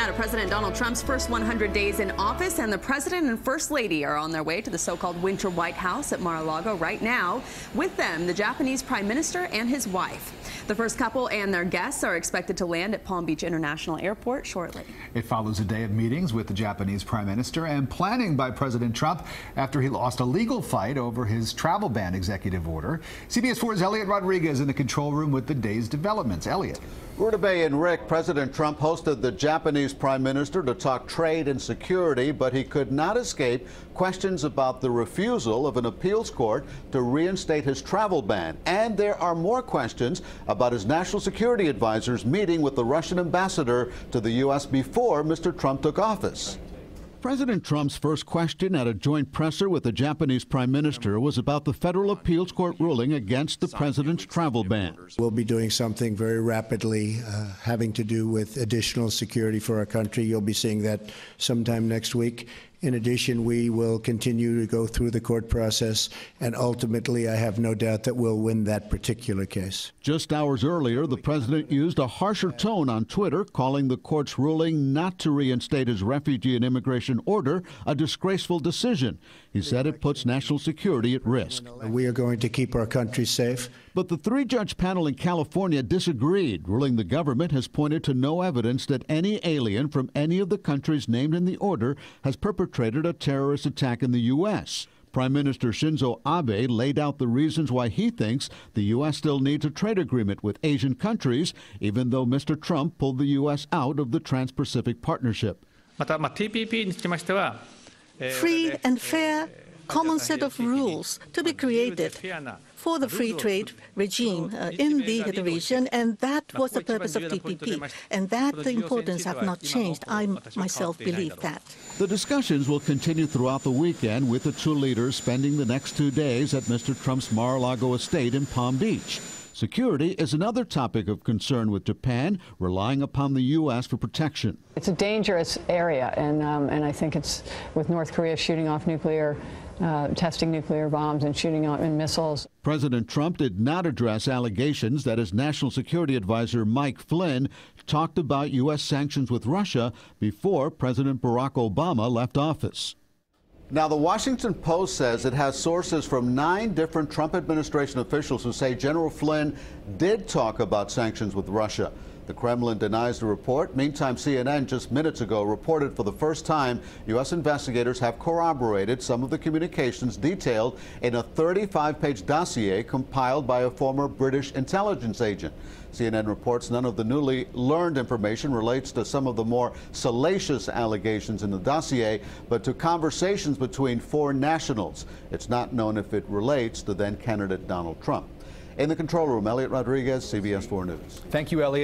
Now to President Donald Trump's first 100 days in office, and the President and First Lady are on their way to the so-called Winter White House at Mar-a-Lago right now. With them, the Japanese Prime Minister and his wife. The first couple and their guests are expected to land at Palm Beach International Airport shortly. It follows a day of meetings with the Japanese Prime Minister and planning by President Trump after he lost a legal fight over his travel ban executive order. CBS 4's Eliott Rodriguez in the control room with the day's developments. Eliott. Rudabeh and Rick, President Trump hosted the Japanese Prime Minister to talk trade and security, but he could not escape questions about the refusal of an appeals court to reinstate his travel ban. And there are more questions about his national security advisor's meeting with the Russian ambassador to the U.S. before Mr. Trump took office. President Trump's first question at a joint presser with the Japanese Prime Minister was about the federal appeals court ruling against the president's travel ban. We'll be doing something very rapidly having to do with additional security for our country. You'll be seeing that sometime next week. In addition, we will continue to go through the court process, and ultimately, I have no doubt that we'll win that particular case. Just hours earlier, the president used a harsher tone on Twitter, calling the court's ruling not to reinstate his refugee and immigration order a disgraceful decision. He said it puts national security at risk. We are going to keep our country safe. But the three-judge panel in California disagreed, ruling the government has pointed to no evidence that any alien from any of the countries named in the order has perpetrated a terrorist attack in the U.S. Prime Minister Shinzo Abe laid out the reasons why he thinks the U.S. still needs a trade agreement with Asian countries, even though Mr. Trump pulled the U.S. out of the Trans-Pacific Partnership. Free and fair common set of rules to be created for the free trade regime in the region, and that was the purpose of TPP, and that the importance have not changed. I myself believe that. The discussions will continue throughout the weekend, with the two leaders spending the next 2 days at Mr. Trump's Mar-a-Lago estate in Palm Beach. Security is another topic of concern, with Japan relying upon the U.S. for protection. It's a dangerous area, and I think it's with North Korea shooting off testing nuclear bombs and shooting out missiles. President Trump did not address allegations that his national security advisor Mike Flynn talked about U.S. sanctions with Russia before President Barack Obama left office. Now, the Washington Post says it has sources from 9 different Trump administration officials who say General Flynn did talk about sanctions with Russia. The Kremlin denies the report. Meantime, CNN just minutes ago reported for the first time U.S. investigators have corroborated some of the communications detailed in a 35-page dossier compiled by a former British intelligence agent. CNN reports none of the newly learned information relates to some of the more salacious allegations in the dossier, but to conversations between 4 nationals. It's not known if it relates to then-candidate Donald Trump. In the control room, Eliott Rodriguez, CBS 4 News. Thank you, Eliott.